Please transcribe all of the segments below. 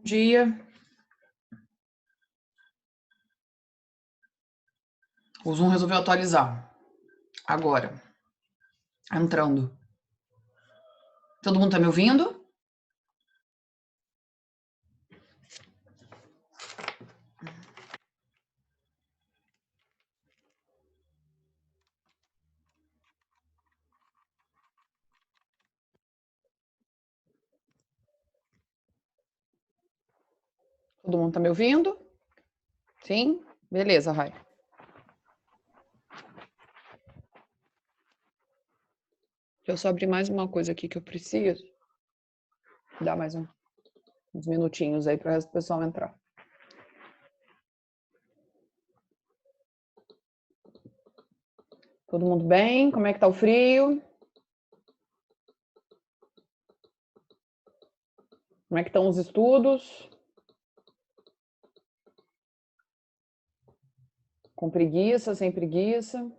Dia. O Zoom resolveu atualizar. Agora. Entrando. Todo mundo tá me ouvindo? Todo mundo tá me ouvindo? Sim? Beleza, Rai. Deixa eu só abrir mais uma coisa aqui que eu preciso. Dá mais uns minutinhos aí para o pessoal entrar. Todo mundo bem? Como é que tá o frio? Como é que estão os estudos? Com preguiça, sem preguiça?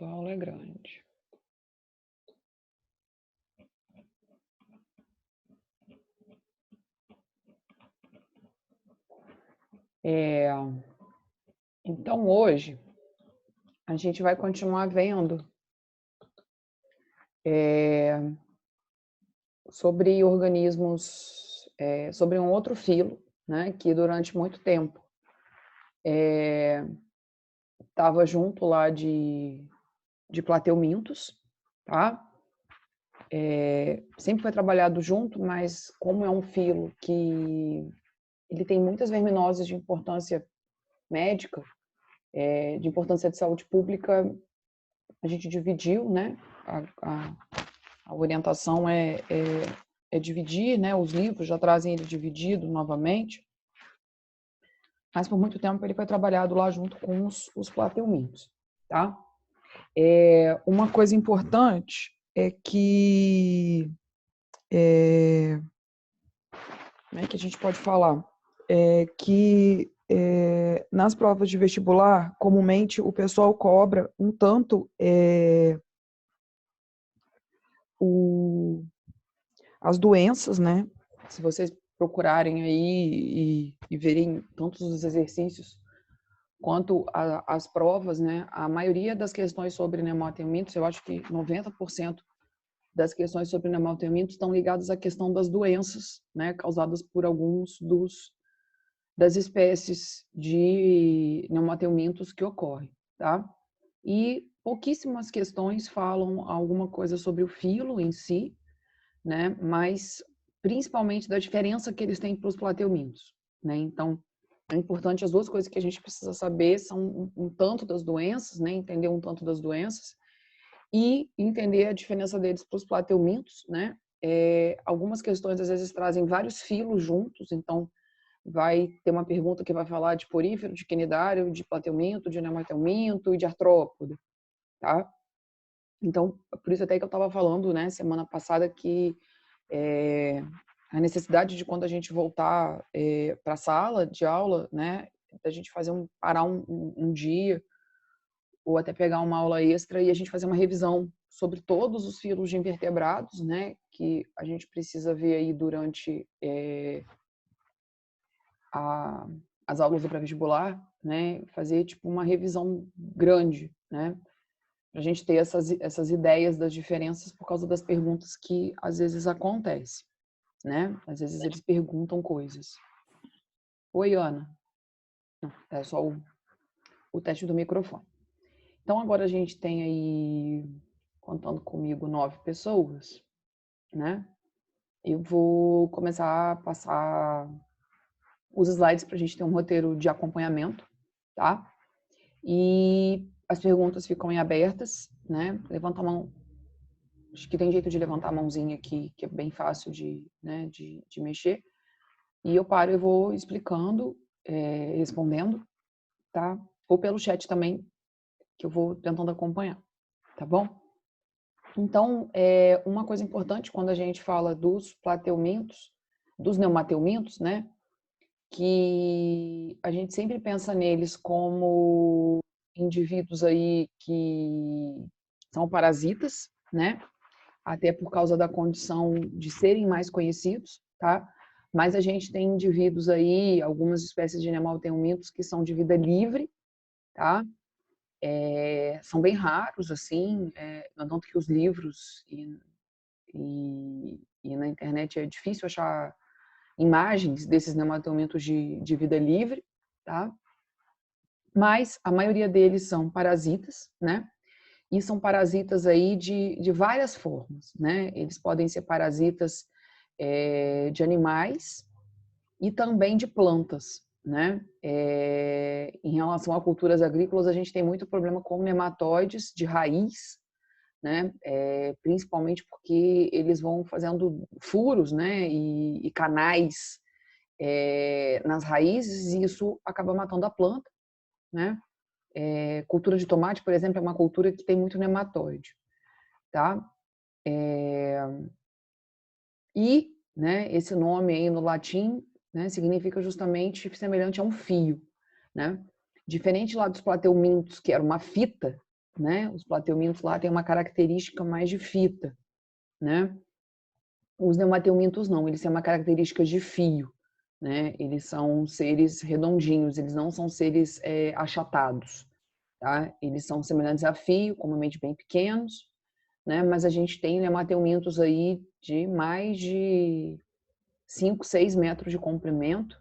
A aula é grande. Então, hoje, a gente vai continuar vendo sobre organismos, sobre um outro filo, né, que durante muito tempo estava junto lá de plateumintos, tá? Sempre foi trabalhado junto, mas como é um filo que ele tem muitas verminoses de importância médica, de importância de saúde pública, a gente dividiu, né? A orientação é dividir, né? Os livros já trazem ele dividido novamente, mas por muito tempo ele foi trabalhado lá junto com os plateumintos, tá? Uma coisa importante é que como é que a gente pode falar? Que nas provas de vestibular, comumente o pessoal cobra um tanto as doenças, né? Se vocês procurarem aí e verem tantos os exercícios quanto as provas, né? A maioria das questões sobre nemateumintos, eu acho que 90% das questões sobre nemateumintos estão ligadas à questão das doenças, né? Causadas por alguns das espécies de nemateumintos que ocorrem, tá? E pouquíssimas questões falam alguma coisa sobre o filo em si, né? Mas principalmente da diferença que eles têm para os plateumintos, né? Então, é importante, as duas coisas que a gente precisa saber são um tanto das doenças, né? Entender um tanto das doenças e entender a diferença deles para os plateumintos, né? Algumas questões às vezes trazem vários filos juntos, então vai ter uma pergunta que vai falar de porífero, de quinidário, de plateuminto, de nemateuminto e de artrópode, tá? Então, por isso até que eu estava falando, né, semana passada, que a necessidade de quando a gente voltar para a sala de aula, né, da gente fazer parar um dia ou até pegar uma aula extra e a gente fazer uma revisão sobre todos os filos de invertebrados, né, que a gente precisa ver aí durante as aulas do pré-vestibular, né, fazer tipo uma revisão grande, né, para a gente ter essas ideias das diferenças por causa das perguntas que às vezes acontecem, né? Às vezes eles perguntam coisas. Oi, Ana. Não, é só o teste do microfone. Então agora a gente tem aí, contando comigo, 9 pessoas, né? Eu vou começar a passar os slides para a gente ter um roteiro de acompanhamento, tá? E as perguntas ficam em abertas, né? Levanta a mão. Acho que tem jeito de levantar a mãozinha aqui, que é bem fácil né, de mexer. E eu paro e vou explicando, respondendo, tá? Ou pelo chat também, que eu vou tentando acompanhar, tá bom? Então, uma coisa importante quando a gente fala dos plateumintos, dos neumateumintos, né, que a gente sempre pensa neles como indivíduos aí que são parasitas, né, até por causa da condição de serem mais conhecidos, tá? Mas a gente tem indivíduos aí, algumas espécies de nemateumintos que são de vida livre, tá? São bem raros, assim, tanto que os livros e na internet é difícil achar imagens desses nemateumintos de vida livre, tá? Mas a maioria deles são parasitas, né? E são parasitas aí de várias formas, né? Eles podem ser parasitas de animais e também de plantas, né? Em relação a culturas agrícolas, a gente tem muito problema com nematóides de raiz, né? Principalmente porque eles vão fazendo furos, né? E canais nas raízes e isso acaba matando a planta, né? Cultura de tomate, por exemplo, é uma cultura que tem muito nematóide, tá? E, né, esse nome aí no latim, né, significa justamente semelhante a um fio, né? Diferente lá dos plateumintos, que era uma fita, né? Os plateumintos lá têm uma característica mais de fita, né? Os neumateumintos não, eles têm uma característica de fio, né? Eles são seres redondinhos, eles não são seres achatados, tá? Eles são semelhantes a fio, comumente bem pequenos, né? Mas a gente tem nemateumintos aí de mais de 5, 6 metros de comprimento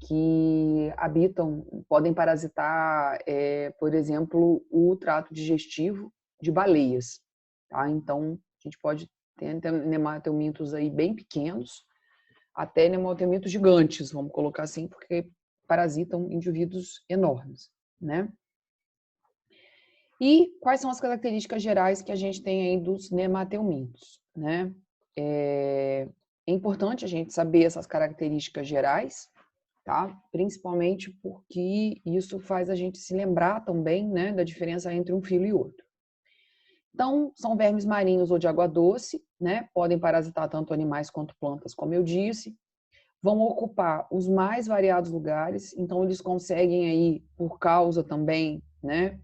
que habitam, podem parasitar, por exemplo, o trato digestivo de baleias, tá? Então, a gente pode ter nemateumintos aí bem pequenos, até nemateumintos gigantes, vamos colocar assim, porque parasitam indivíduos enormes, né? E quais são as características gerais que a gente tem aí dos nemateumintos, né? É importante a gente saber essas características gerais, tá? Principalmente porque isso faz a gente se lembrar também, né, da diferença entre um filo e outro. Então, são vermes marinhos ou de água doce, né? Podem parasitar tanto animais quanto plantas, como eu disse. Vão ocupar os mais variados lugares, então eles conseguem aí, por causa também, né,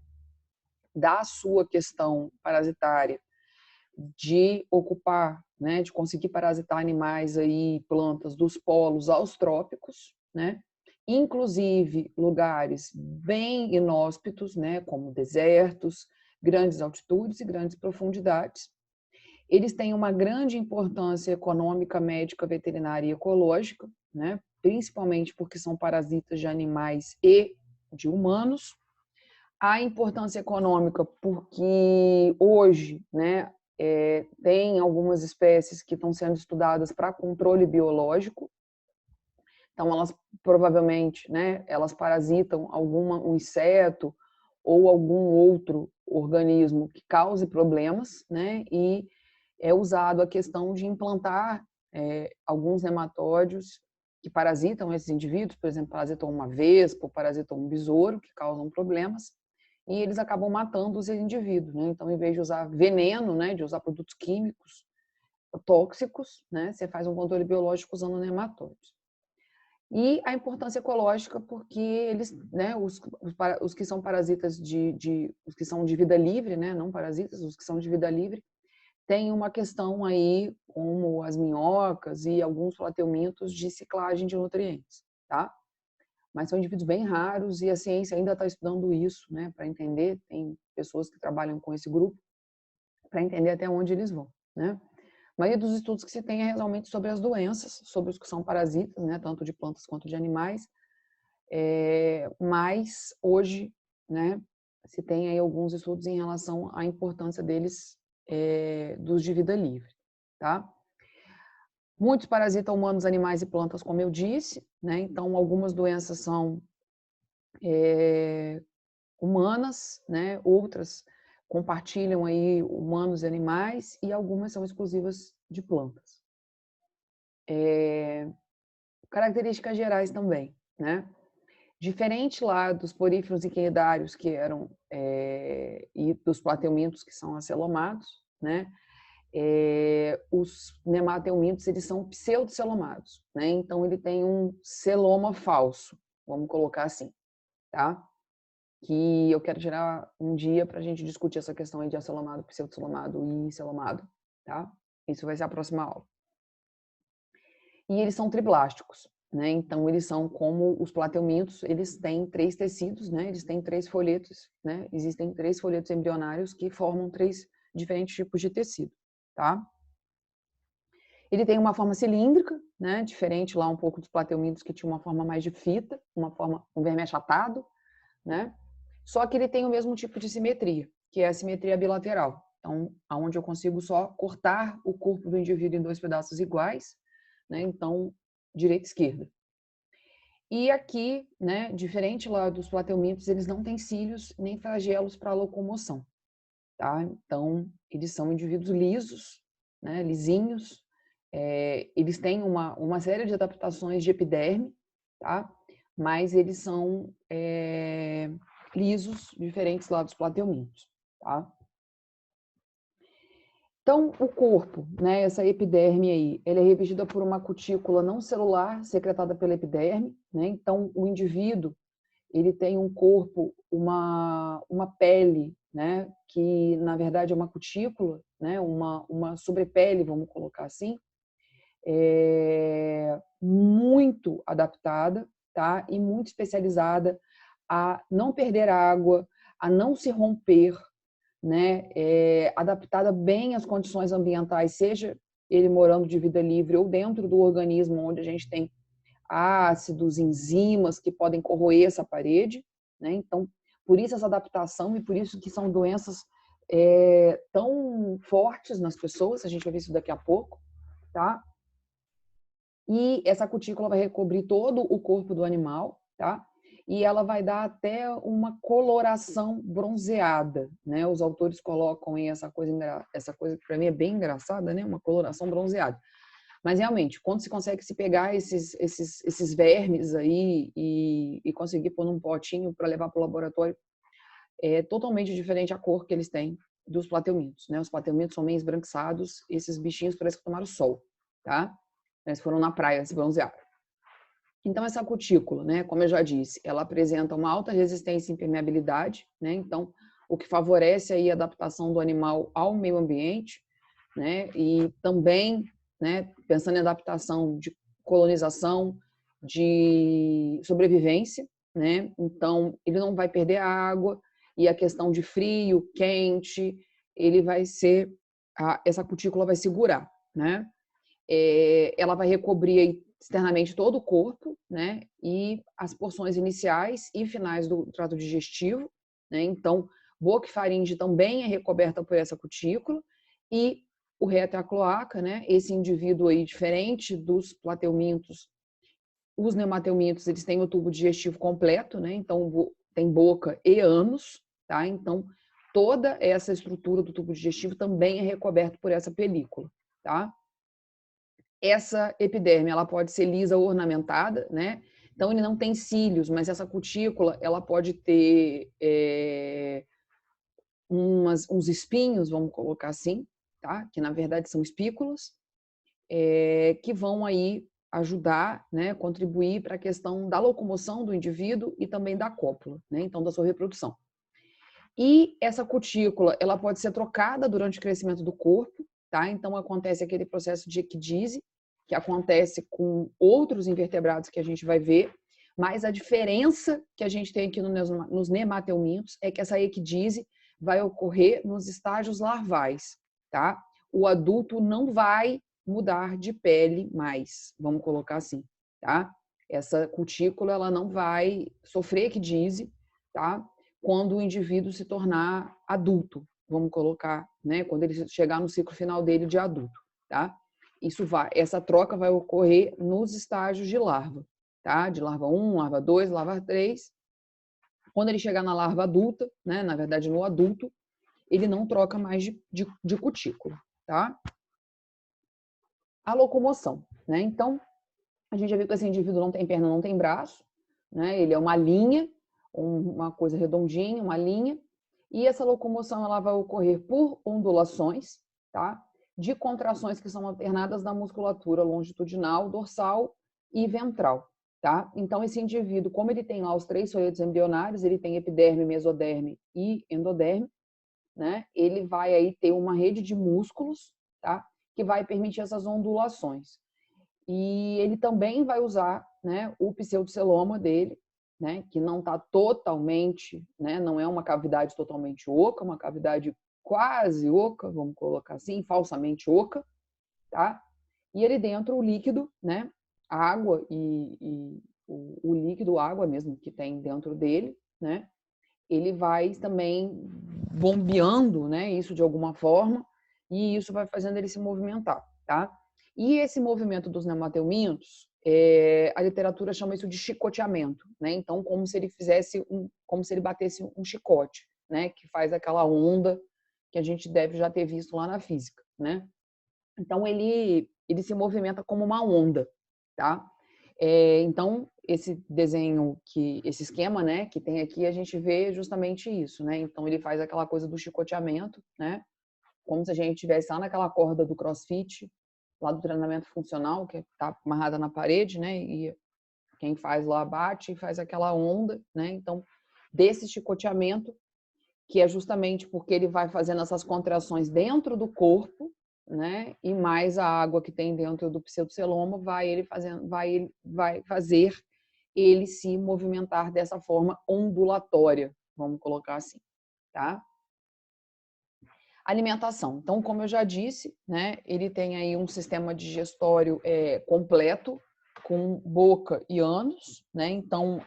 da sua questão parasitária, de ocupar, né, de conseguir parasitar animais aí, plantas dos polos aos trópicos, né? Inclusive lugares bem inóspitos, né, como desertos, grandes altitudes e grandes profundidades. Eles têm uma grande importância econômica, médica, veterinária e ecológica, né? Principalmente porque são parasitas de animais e de humanos. A importância econômica, porque hoje, né, tem algumas espécies que estão sendo estudadas para controle biológico, então elas provavelmente, né, elas parasitam um inseto ou algum outro organismo que cause problemas, né, e é usado a questão de implantar alguns nematóides que parasitam esses indivíduos, por exemplo, parasitam uma vespa ou parasitam um besouro, que causam problemas, e eles acabam matando os indivíduos, né? Então, em vez de usar veneno, né, de usar produtos químicos tóxicos, né, você faz um controle biológico usando nematóides. E a importância ecológica, porque eles, né, os que são parasitas os que são de vida livre, né, não parasitas, os que são de vida livre, tem uma questão aí, como as minhocas e alguns plateumintos, de ciclagem de nutrientes, tá? Mas são indivíduos bem raros e a ciência ainda está estudando isso, né, para entender. Tem pessoas que trabalham com esse grupo para entender até onde eles vão, né? A maioria dos estudos que se tem é realmente sobre as doenças, sobre os que são parasitas, né, tanto de plantas quanto de animais. Mas hoje, né, se tem aí alguns estudos em relação à importância deles, dos de vida livre, tá? Muitos parasitam humanos, animais e plantas, como eu disse, né? Então, algumas doenças são humanas, né? Outras compartilham aí humanos e animais e algumas são exclusivas de plantas. Características gerais também, né? Diferente lá dos poríferos e quinidários, que eram, e dos plateumintos, que são acelomados, né, os nemateumintos, eles são pseudocelomados, né? Então, ele tem um celoma falso, vamos colocar assim, tá? Que eu quero tirar um dia para a gente discutir essa questão aí de acelomado, pseudocelomado e celomado, tá? Isso vai ser a próxima aula. E eles são triblásticos, né? Então, eles são como os plateumintos, eles têm 3 tecidos, né? Eles têm 3 folhetos, né? Existem 3 folhetos embrionários que formam 3 diferentes tipos de tecido, tá? Ele tem uma forma cilíndrica, né? Diferente lá um pouco dos plateumintos que tinha uma forma mais de fita, uma forma, um verme achatado, né? Só que ele tem o mesmo tipo de simetria, que é a simetria bilateral. Então, aonde eu consigo só cortar o corpo do indivíduo em 2 pedaços iguais, né? Então, direita e esquerda. E aqui, né, diferente lá dos plateumintos, eles não têm cílios nem flagelos para locomoção, tá? Então, eles são indivíduos lisos, né, lisinhos. Eles têm uma série de adaptações de epiderme, tá? Mas eles são lisos, diferentes lá dos plateumintos, tá? Então, o corpo, né, essa epiderme aí, ela é revestida por uma cutícula não celular secretada pela epiderme, né? Então, o indivíduo, ele tem um corpo, uma pele, né, que na verdade é uma cutícula, né, uma sobrepele, vamos colocar assim, muito adaptada, tá? E muito especializada a não perder água, a não se romper, né? Adaptada bem às condições ambientais, seja ele morando de vida livre ou dentro do organismo onde a gente tem ácidos, enzimas que podem corroer essa parede, né? Então, por isso essa adaptação e por isso que são doenças tão fortes nas pessoas, a gente vai ver isso daqui a pouco, tá? E essa cutícula vai recobrir todo o corpo do animal, tá? E ela vai dar até uma coloração bronzeada, né? Os autores colocam aí essa coisa que para mim é bem engraçada, né? Uma coloração bronzeada. Mas realmente, quando se consegue se pegar esses vermes aí e conseguir pôr num potinho para levar para o laboratório, é totalmente diferente a cor que eles têm dos plateumintos, né? Os plateumintos são meio esbranquiçados, esses bichinhos parecem que tomaram sol, tá? Eles foram na praia se bronzear. Então, essa cutícula, né, como eu já disse, ela apresenta uma alta resistência e impermeabilidade, né? Então, o que favorece aí a adaptação do animal ao meio ambiente, né? E também, né, pensando em adaptação de colonização, de sobrevivência, né? Então, ele não vai perder a água e a questão de frio, quente, ele vai ser, essa cutícula vai segurar, né? Ela vai recobrir externamente todo o corpo, né? E as porções iniciais e finais do trato digestivo, né? Então, boca e faringe também é recoberta por essa cutícula e o reto é a cloaca, né? Esse indivíduo aí, diferente dos plateumintos, os nemateumintos, eles têm o tubo digestivo completo, né? Então, tem boca e ânus, tá? Então, toda essa estrutura do tubo digestivo também é recoberta por essa película, tá? Essa epiderme, ela pode ser lisa ou ornamentada, né? Então, ele não tem cílios, mas essa cutícula, ela pode ter uns espinhos, vamos colocar assim, tá? Que na verdade são espículas, que vão aí ajudar, né, contribuir para a questão da locomoção do indivíduo e também da cópula, né? Então, da sua reprodução. E essa cutícula, ela pode ser trocada durante o crescimento do corpo, tá? Então, acontece aquele processo de equidise, que acontece com outros invertebrados que a gente vai ver, mas a diferença que a gente tem aqui nos nemateumintos é que essa equidise vai ocorrer nos estágios larvais, tá? O adulto não vai mudar de pele mais, vamos colocar assim, tá? Essa cutícula, ela não vai sofrer equidise, tá? Quando o indivíduo se tornar adulto, vamos colocar, né? Quando ele chegar no ciclo final dele de adulto, tá? Essa troca vai ocorrer nos estágios de larva, tá? De larva 1, larva 2, larva 3. Quando ele chegar na larva adulta, né? Na verdade, no adulto, ele não troca mais de cutícula, tá? A locomoção, né? Então, a gente já viu que esse indivíduo não tem perna, não tem braço, né? Ele é uma linha, uma coisa redondinha, uma linha, e essa locomoção ela vai ocorrer por ondulações, tá? De contrações que são alternadas na musculatura longitudinal, dorsal e ventral, tá? Então, esse indivíduo, como ele tem lá os 3 folhetos embrionários, ele tem epiderme, mesoderme e endoderme, né? Ele vai aí ter uma rede de músculos, tá? Que vai permitir essas ondulações. E ele também vai usar, né, o pseudoceloma dele, né, que não está totalmente, né, não é uma cavidade totalmente oca, uma cavidade quase oca, vamos colocar assim, falsamente oca, tá? E ele dentro o líquido, né, a água e o líquido, água mesmo que tem dentro dele, né, ele vai também bombeando, né, isso de alguma forma, e isso vai fazendo ele se movimentar, tá? E esse movimento dos nemateumintos, a literatura chama isso de chicoteamento, né? Então, como se ele fizesse como se ele batesse um chicote, né? Que faz aquela onda que a gente deve já ter visto lá na física, né? Então, ele se movimenta como uma onda, tá? Então, esse desenho, esse esquema, né, que tem aqui, a gente vê justamente isso, né? Então, ele faz aquela coisa do chicoteamento, né? Como se a gente estivesse lá naquela corda do CrossFit, lá do treinamento funcional, que está amarrada na parede, né? E quem faz lá bate e faz aquela onda, né? Então, desse chicoteamento, que é justamente porque ele vai fazendo essas contrações dentro do corpo, né? E mais a água que tem dentro do pseudoceloma vai fazer ele se movimentar dessa forma ondulatória, vamos colocar assim, tá? Alimentação. Então, como eu já disse, né, ele tem aí um sistema digestório completo, com boca e ânus, né? Então,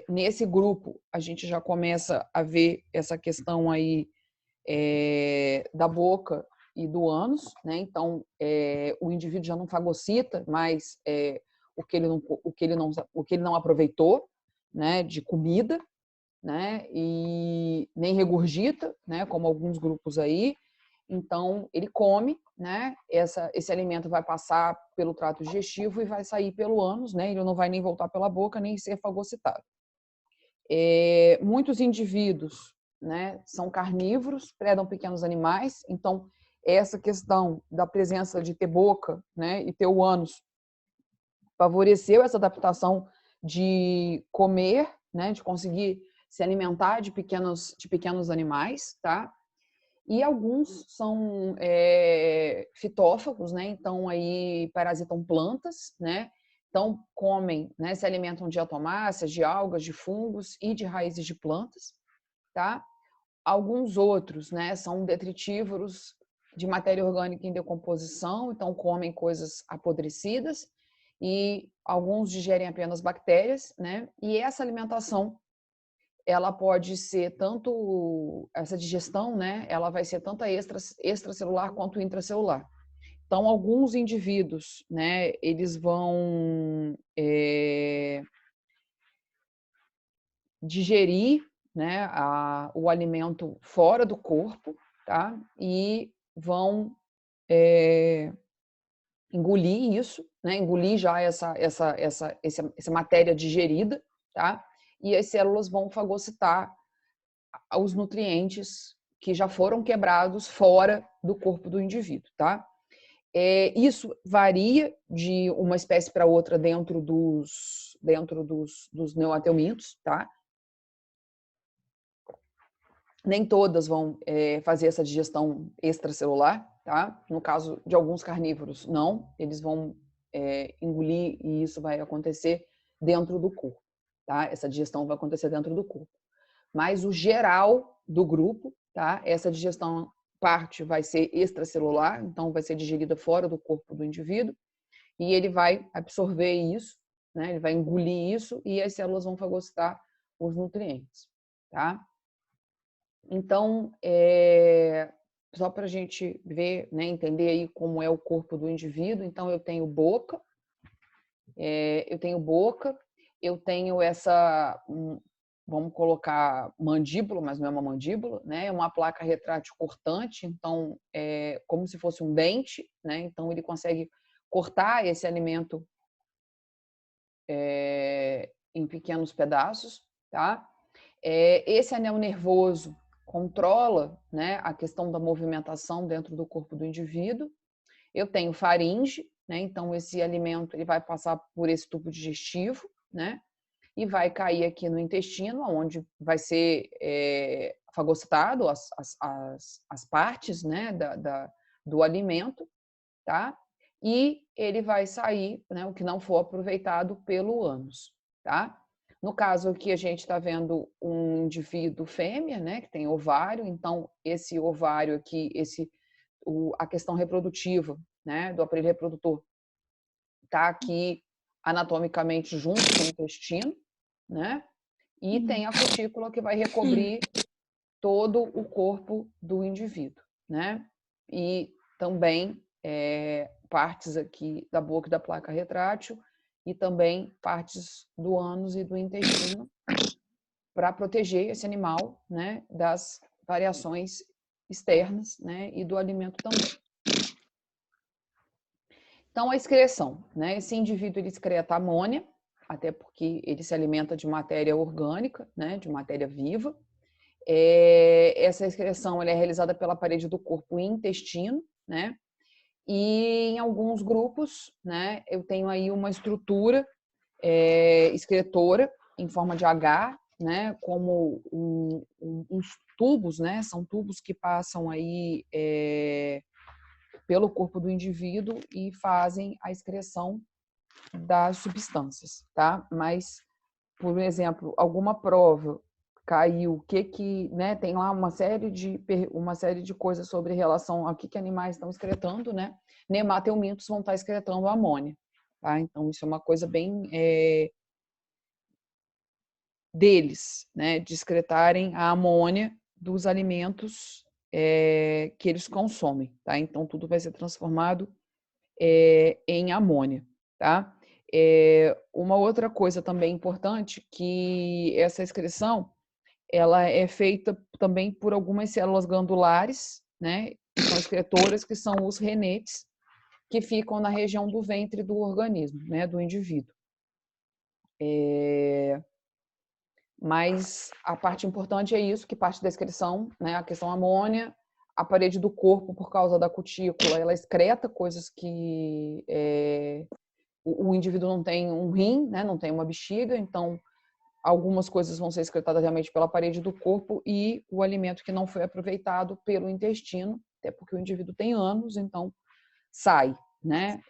nesse grupo, a gente já começa a ver essa questão aí da boca e do ânus, né? Então, o indivíduo já não fagocita, mas o que ele não aproveitou, né, de comida, né? E nem regurgita, né? Como alguns grupos aí. Então, ele come, né? Esse alimento vai passar pelo trato digestivo e vai sair pelo ânus, né? Ele não vai nem voltar pela boca, nem ser fagocitado. Muitos indivíduos, né, são carnívoros, predam pequenos animais, então essa questão da presença de ter boca, né, e ter o ânus favoreceu essa adaptação de comer, né, de conseguir se alimentar de pequenos animais, tá? E alguns são fitófagos, né? Então aí parasitam plantas, né? Então comem, né? Se alimentam de atomáceas, de algas, de fungos e de raízes de plantas, tá? Alguns outros, né? São detritívoros de matéria orgânica em decomposição, então comem coisas apodrecidas e alguns digerem apenas bactérias, né? E essa alimentação ela pode ser tanto, essa digestão, né, ela vai ser tanto extracelular quanto intracelular. Então, alguns indivíduos, né, eles vão digerir, né, o alimento fora do corpo, tá? E vão engolir isso, né? Engolir já essa matéria digerida, tá? E as células vão fagocitar os nutrientes que já foram quebrados fora do corpo do indivíduo, tá? Isso varia de uma espécie para outra dentro dos neoateumintos, tá? Nem todas vão fazer essa digestão extracelular, tá? No caso de alguns carnívoros, não. Eles vão engolir e isso vai acontecer dentro do corpo, tá? Essa digestão vai acontecer dentro do corpo. Mas o geral do grupo, tá? Essa digestão parte vai ser extracelular, então vai ser digerida fora do corpo do indivíduo e ele vai absorver isso, né? Ele vai engolir isso e as células vão fagocitar os nutrientes, tá? Então, só para a gente ver, né, entender aí como é o corpo do indivíduo. Então, eu tenho boca, eu tenho essa, vamos colocar mandíbula, mas não é uma mandíbula, né? É uma placa retrátil cortante, então é como se fosse um dente, né? Então ele consegue cortar esse alimento em pequenos pedaços, tá? Esse anel nervoso, controla, né, a questão da movimentação dentro do corpo do indivíduo. Eu tenho faringe, né, então esse alimento ele vai passar por esse tubo digestivo, né, e vai cair aqui no intestino, onde vai ser fagocitado as partes, né, do alimento, tá? E ele vai sair, né, o que não for aproveitado pelo ânus, tá? No caso aqui, a gente está vendo um indivíduo fêmea, né, que tem ovário, então esse ovário aqui, a questão reprodutiva, né, do aparelho reprodutor, está aqui anatomicamente junto com o intestino, né? E tem a cutícula que vai recobrir todo o corpo do indivíduo, né? E também partes aqui da boca e da placa retrátil e também partes do ânus e do intestino para proteger esse animal, né, das variações externas, né, e do alimento também. Então, a excreção, né? Esse indivíduo ele excreta amônia, até porque ele se alimenta de matéria orgânica, né, de matéria viva. Essa excreção ela é realizada pela parede do corpo e intestino, né? E em alguns grupos, né, eu tenho aí uma estrutura excretora em forma de H, né, como uns tubos, né? São tubos que passam aí pelo corpo do indivíduo e fazem a excreção das substâncias, tá? Mas, por exemplo, alguma prova caiu, né? Tem lá uma série de coisas sobre relação ao que animais estão excretando, né? Nemateumintos vão estar excretando amônia, tá? Então isso é uma coisa bem deles, né? De excretarem a amônia dos alimentos que eles consomem, tá? Então tudo vai ser transformado em amônia, tá? Uma outra coisa também importante que essa excreção ela é feita também por algumas células glandulares, né? Que são excretoras, que são os renetes, que ficam na região do ventre do organismo, né? Do indivíduo. Mas a parte importante é isso, que parte da excreção, né? A questão amônia, a parede do corpo, por causa da cutícula, ela excreta coisas que o indivíduo não tem um rim, né? Não tem uma bexiga, então algumas coisas vão ser excretadas realmente pela parede do corpo e o alimento que não foi aproveitado pelo intestino, até porque o indivíduo tem ânus, então sai, né?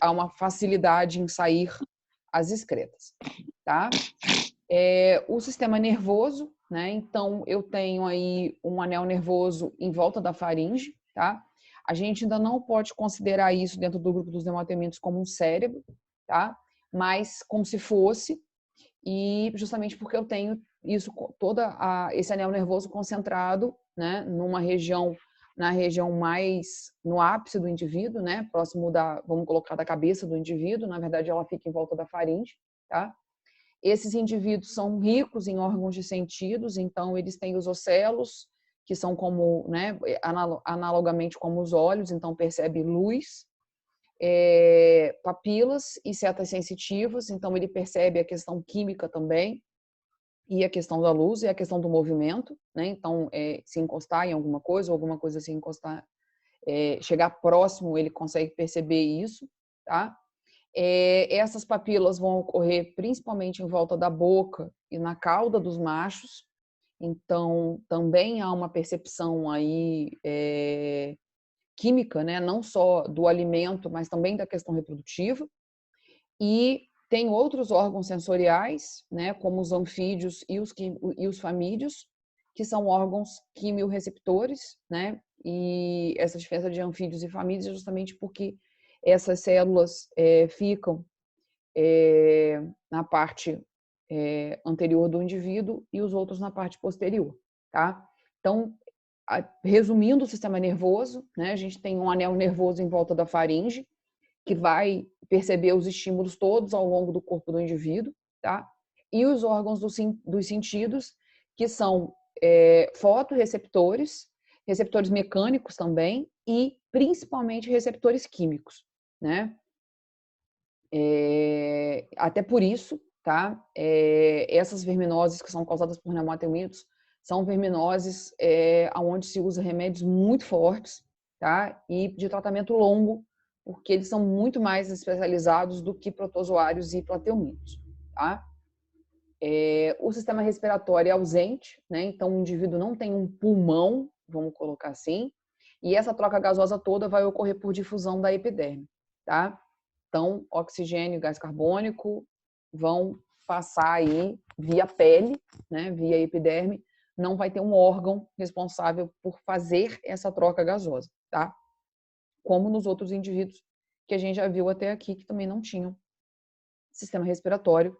Há uma facilidade em sair as excretas, tá? O sistema nervoso, né? Então eu tenho aí um anel nervoso em volta da faringe, tá? A gente ainda não pode considerar isso dentro do grupo dos nemateumintos como um cérebro, tá? Mas como se fosse, e justamente porque eu tenho isso esse anel nervoso concentrado, né, na região mais no ápice do indivíduo, né, próximo vamos colocar, da cabeça do indivíduo, na verdade ela fica em volta da faringe, tá? Esses indivíduos são ricos em órgãos de sentidos, então eles têm os ocelos, que são como, né, analogamente como os olhos, então percebe luz, papilas e setas sensitivas, então ele percebe a questão química também, e a questão da luz e a questão do movimento, né? Então, se encostar em alguma coisa, ou alguma coisa se encostar, chegar próximo, ele consegue perceber isso, tá? Essas papilas vão ocorrer principalmente em volta da boca e na cauda dos machos, então também há uma percepção aí química, né? Não só do alimento, mas também da questão reprodutiva. E tem outros órgãos sensoriais, né, como os anfídeos e os famídeos, que são órgãos quimiorreceptores, né? E essa diferença de anfídeos e famídeos é justamente porque essas células ficam na parte anterior do indivíduo e os outros na parte posterior, tá? Então, resumindo o sistema nervoso, né, a gente tem um anel nervoso em volta da faringe, que vai perceber os estímulos todos ao longo do corpo do indivíduo, tá? E os órgãos dos sentidos, que são fotorreceptores, receptores mecânicos também e principalmente receptores químicos, né? Até por isso, tá? Essas verminoses que são causadas por nemateumintos são verminoses onde se usa remédios muito fortes, tá? E de tratamento longo, porque eles são muito mais especializados do que protozoários e plateumintos, tá? O sistema respiratório é ausente, né? Então o indivíduo não tem um pulmão, vamos colocar assim, e essa troca gasosa toda vai ocorrer por difusão da epiderme, tá? Então, oxigênio e gás carbônico vão passar aí via pele, né, via epiderme, não vai ter um órgão responsável por fazer essa troca gasosa, tá? Como nos outros indivíduos que a gente já viu até aqui, que também não tinham sistema respiratório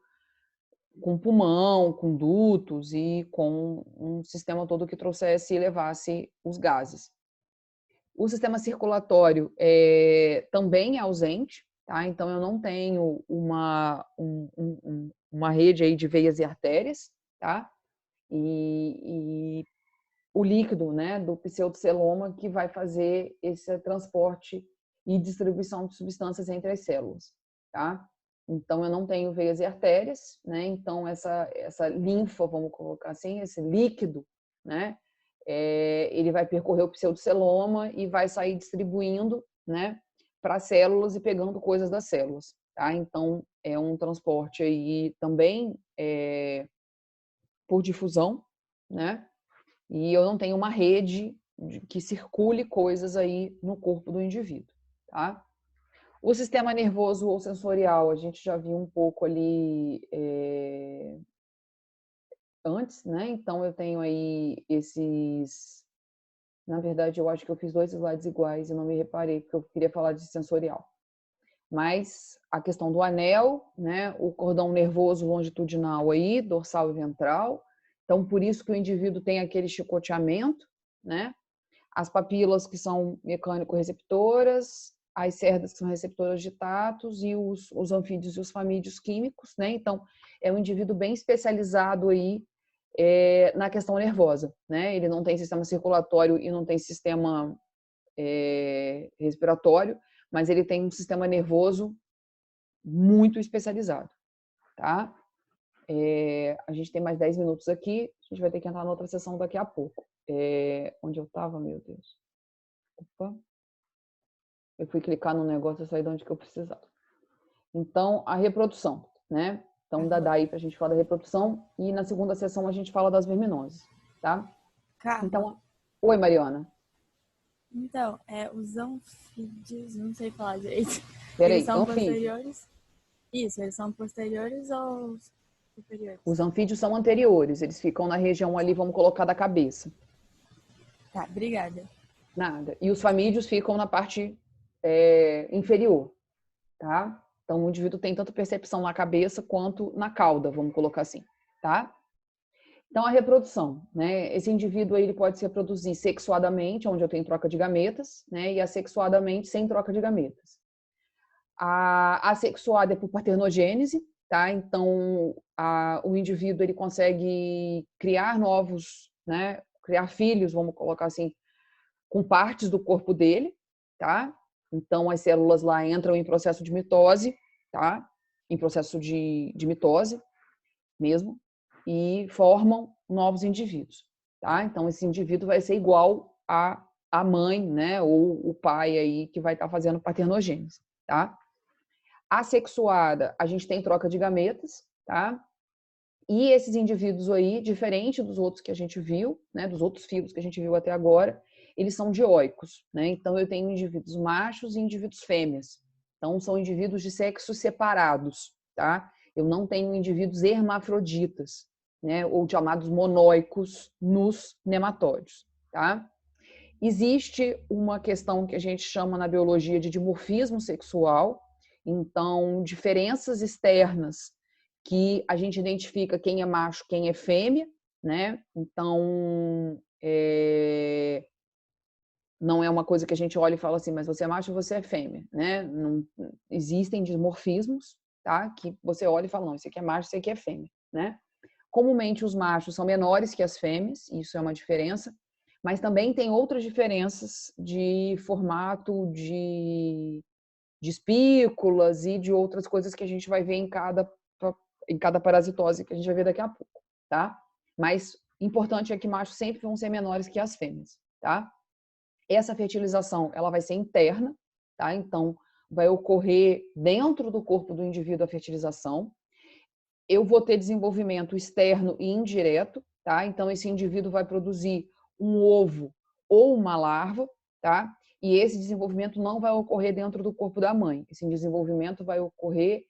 com pulmão, com dutos e com um sistema todo que trouxesse e levasse os gases. O sistema circulatório também é ausente, tá? Então eu não tenho uma rede aí de veias e artérias, tá? E o líquido, né, do pseudoceloma que vai fazer esse transporte e distribuição de substâncias entre as células, tá? Então eu não tenho veias e artérias, né? Então essa linfa, vamos colocar assim, esse líquido, né? Ele vai percorrer o pseudoceloma e vai sair distribuindo, né, para as células e pegando coisas das células, tá? Então é um transporte aí também por difusão, né? E eu não tenho uma rede que circule coisas aí no corpo do indivíduo, tá? O sistema nervoso ou sensorial, a gente já viu um pouco ali antes, né? Então eu tenho aí esses... Na verdade, eu acho que eu fiz 2 slides iguais e não me reparei, porque eu queria falar de sensorial. Mas a questão do anel, né? O cordão nervoso longitudinal aí, dorsal e ventral. Então, por isso que o indivíduo tem aquele chicoteamento, né? As papilas, que são mecânico-receptoras, as cerdas, que são receptoras de tatos, e os anfídeos e os famídeos químicos, né? Então, é um indivíduo bem especializado aí na questão nervosa, né? Ele não tem sistema circulatório e não tem sistema respiratório, mas ele tem um sistema nervoso muito especializado, tá? A gente tem mais 10 minutos aqui, a gente vai ter que entrar na outra sessão daqui a pouco. Onde eu estava, meu Deus? Opa. Eu fui clicar no negócio e saí de onde que eu precisava. Então, a reprodução, né? Então, dá aí para a gente falar da reprodução e na segunda sessão a gente fala das verminoses, tá? Carla. Então, oi, Mariana. Então, os anfídeos, não sei falar direito. Eles Peraí, são anfídeo. posteriores? Isso, eles são posteriores ou superiores? Os anfídeos são anteriores, eles ficam na região ali, vamos colocar da cabeça. Tá, obrigada. Nada. E os famídeos ficam na parte inferior, tá? Então, o indivíduo tem tanto percepção na cabeça quanto na cauda, vamos colocar assim, tá? Então, a reprodução, né? Esse indivíduo aí, ele pode se reproduzir sexuadamente, onde eu tenho troca de gametas, né? E assexuadamente, sem troca de gametas. A assexuada é por parternogênese, tá? Então, o indivíduo, ele consegue criar novos, né? Criar filhos, vamos colocar assim, com partes do corpo dele, tá? Então, as células lá entram em processo de mitose, tá? Em processo de mitose mesmo, e formam novos indivíduos, tá? Então, esse indivíduo vai ser igual a mãe, né? Ou o pai aí que vai estar fazendo paternogênese, tá? Assexuada, a gente tem troca de gametas, tá? E esses indivíduos aí, diferente dos outros que a gente viu, né, dos outros filos que a gente viu até agora, eles são dioicos, né? Então eu tenho indivíduos machos e indivíduos fêmeas. Então são indivíduos de sexos separados, tá? Eu não tenho indivíduos hermafroditas, né, ou chamados monóicos nos nematóides, tá? Existe uma questão que a gente chama na biologia de dimorfismo sexual, então diferenças externas que a gente identifica quem é macho, quem é fêmea, né? Então, não é uma coisa que a gente olha e fala assim, mas você é macho ou você é fêmea, né? Não, existem dimorfismos, tá? Que você olha e fala, não, isso aqui é macho, isso aqui é fêmea, né? Comumente os machos são menores que as fêmeas, isso é uma diferença, mas também tem outras diferenças de formato de espículas e de outras coisas que a gente vai ver em cada parasitose que a gente vai ver daqui a pouco, tá? Mas Importante é que machos sempre vão ser menores que as fêmeas, tá? Essa fertilização, ela vai ser interna, tá? Então, vai ocorrer dentro do corpo do indivíduo a fertilização. Eu vou ter desenvolvimento externo e indireto, tá? Então, esse indivíduo vai produzir um ovo ou uma larva, tá? E esse desenvolvimento não vai ocorrer dentro do corpo da mãe. Esse desenvolvimento vai ocorrer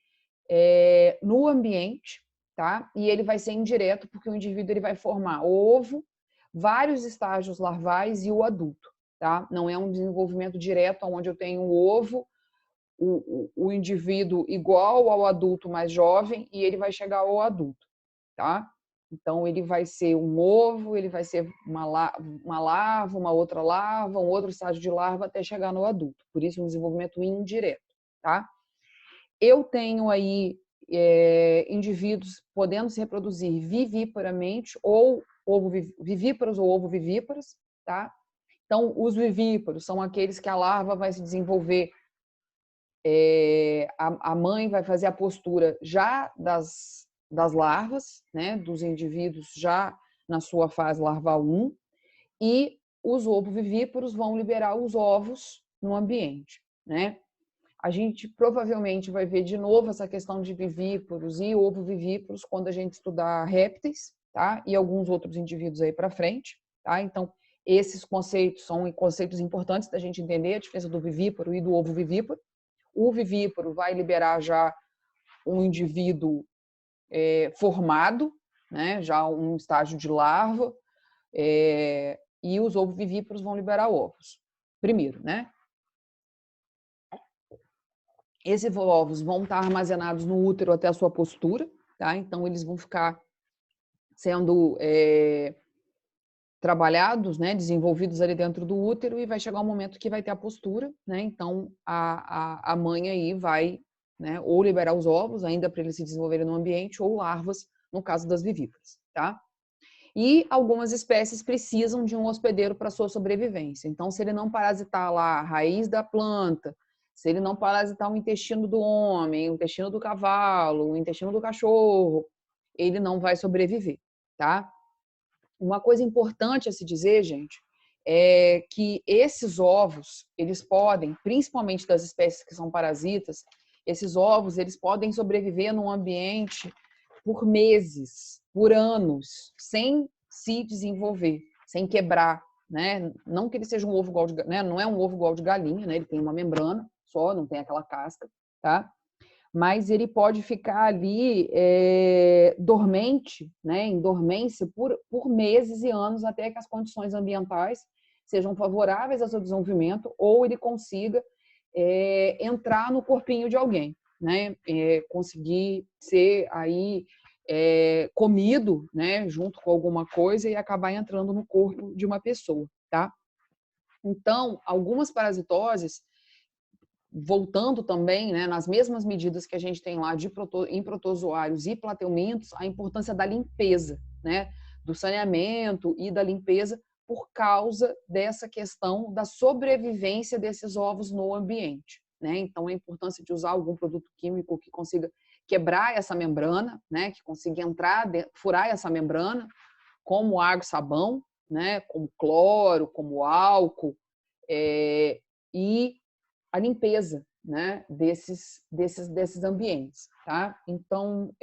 no ambiente, tá? E ele vai ser indireto, porque o indivíduo ele vai formar o ovo, vários estágios larvais e o adulto, tá? Não é um desenvolvimento direto, onde eu tenho o ovo, o indivíduo igual ao adulto mais jovem e ele vai chegar ao adulto, tá? Então, ele vai ser um ovo, ele vai ser uma larva, uma outra larva, um outro estágio de larva até chegar no adulto. Por isso, um desenvolvimento indireto, tá? Eu tenho aí indivíduos podendo se reproduzir viviparamente, ou vivíparos ou ovovivíparos, tá? Então, os vivíparos são aqueles que a larva vai se desenvolver, a mãe vai fazer a postura já das larvas, né, dos indivíduos já na sua fase larval 1, e os ovovivíparos vão liberar os ovos no ambiente, né? A gente provavelmente vai ver de novo essa questão de vivíparos e ovovivíparos quando a gente estudar répteis, tá? E alguns outros indivíduos aí para frente, tá? Então, esses conceitos são conceitos importantes da gente entender a diferença do vivíparo e do ovovivíparo. O vivíparo vai liberar já um indivíduo formado, né? Já um estágio de larva, e os ovovivíparos vão liberar ovos primeiro, né? Esses ovos vão estar armazenados no útero até a sua postura, tá? Então, eles vão ficar sendo trabalhados, né, desenvolvidos ali dentro do útero, e vai chegar um momento que vai ter a postura, né? Então, a mãe aí vai, né, ou liberar os ovos, ainda para eles se desenvolverem no ambiente, ou larvas, no caso das vivíparas, tá? E algumas espécies precisam de um hospedeiro para sua sobrevivência. Então, se ele não parasitar lá a raiz da planta, se ele não parasitar o intestino do homem, o intestino do cavalo, o intestino do cachorro, ele não vai sobreviver, tá? Uma coisa importante a se dizer, gente, é que esses ovos, eles podem, principalmente das espécies que são parasitas, esses ovos, eles podem sobreviver num ambiente por meses, por anos, sem se desenvolver, sem quebrar, né? Não que ele seja um ovo igual de, né? Não é um ovo igual de galinha, né? Ele tem uma membrana só, não tem aquela casca, tá? Mas ele pode ficar ali dormente, né? Em dormência por meses e anos, até que as condições ambientais sejam favoráveis ao seu desenvolvimento, ou ele consiga entrar no corpinho de alguém, né? Conseguir ser aí comido, né? Junto com alguma coisa e acabar entrando no corpo de uma pessoa, tá? Então, algumas parasitoses, voltando também, né, nas mesmas medidas que a gente tem lá em protozoários e plateumintos, a importância da limpeza, né? Do saneamento e da limpeza, por causa dessa questão da sobrevivência desses ovos no ambiente, né? Então, a importância de usar algum produto químico que consiga quebrar essa membrana, né? Que consiga furar essa membrana, como água e sabão, né? Como cloro, como álcool, e a limpeza, né? desses ambientes, tá? Então,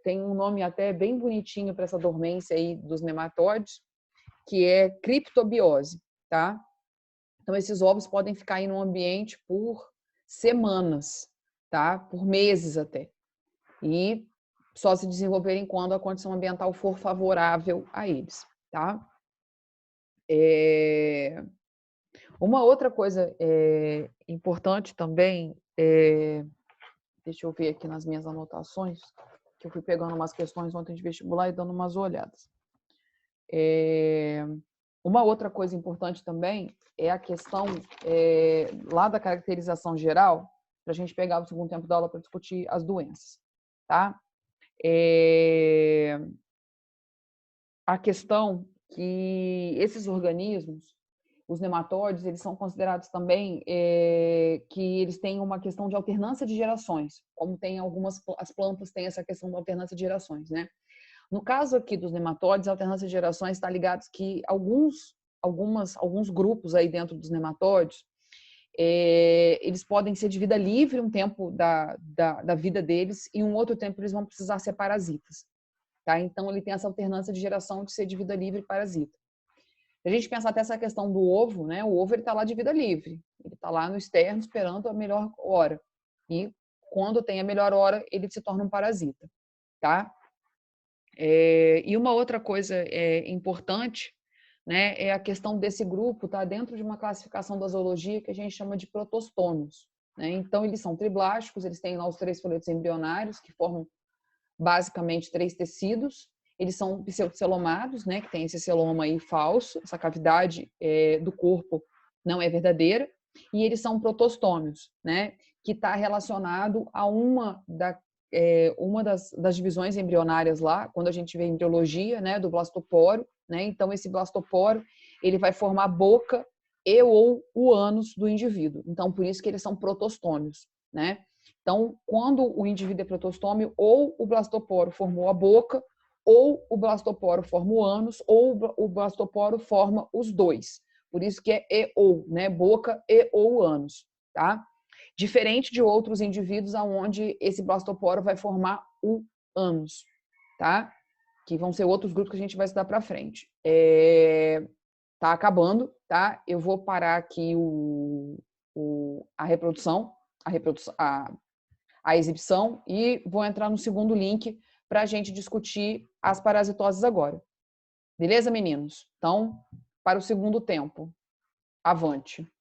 tem um nome até bem bonitinho para essa dormência aí dos nematóides, que é criptobiose, tá? Então, esses ovos podem ficar aí no ambiente por semanas, tá? Por meses até. E só se desenvolverem quando a condição ambiental for favorável a eles, tá? Uma outra coisa importante também, deixa eu ver aqui nas minhas anotações, que eu fui pegando umas questões ontem de vestibular e dando umas olhadas. Uma outra coisa importante também é a questão lá da caracterização geral, para a gente pegar o segundo tempo da aula para discutir as doenças, tá? A questão que esses organismos, os nematóides, eles são considerados também que eles têm uma questão de alternância de gerações, como tem as plantas têm essa questão da alternância de gerações, né? No caso aqui dos nematóides, a alternância de gerações está ligado que alguns grupos aí dentro dos nematóides, eles podem ser de vida livre um tempo da vida deles e um outro tempo eles vão precisar ser parasitas. Tá? Então, ele tem essa alternância de geração de ser de vida livre e parasita. Se a gente pensar até essa questão do ovo, né? O ovo está lá de vida livre. Ele está lá no externo esperando a melhor hora. E quando tem a melhor hora, ele se torna um parasita. Tá? E uma outra coisa importante, né, é a questão desse grupo tá dentro de uma classificação da zoologia que a gente chama de protostômios. Né? Então, eles são triblásticos, eles têm lá os 3 folhetos embrionários, que formam basicamente 3 tecidos. Eles são pseudocelomados, né, que tem esse celoma aí falso, essa cavidade do corpo não é verdadeira, e eles são protostômios, né, que está relacionado a uma das divisões embrionárias lá, quando a gente vê embriologia, né, do blastoporo, né, então esse blastoporo, ele vai formar a boca e ou o ânus do indivíduo, então por isso que eles são protostômios, né. Então, quando o indivíduo é protostômio, ou o blastoporo formou a boca, ou o blastoporo forma o ânus, ou o blastoporo forma os dois. Por isso que é e ou, né? Boca e ou ânus, tá? Diferente de outros indivíduos onde esse blastoporo vai formar o ânus, tá? Que vão ser outros grupos que a gente vai estudar para frente. Tá acabando, tá? Eu vou parar aqui a exibição e vou entrar no segundo link para a gente discutir as parasitoses agora. Beleza, meninos? Então, para o segundo tempo. Avante!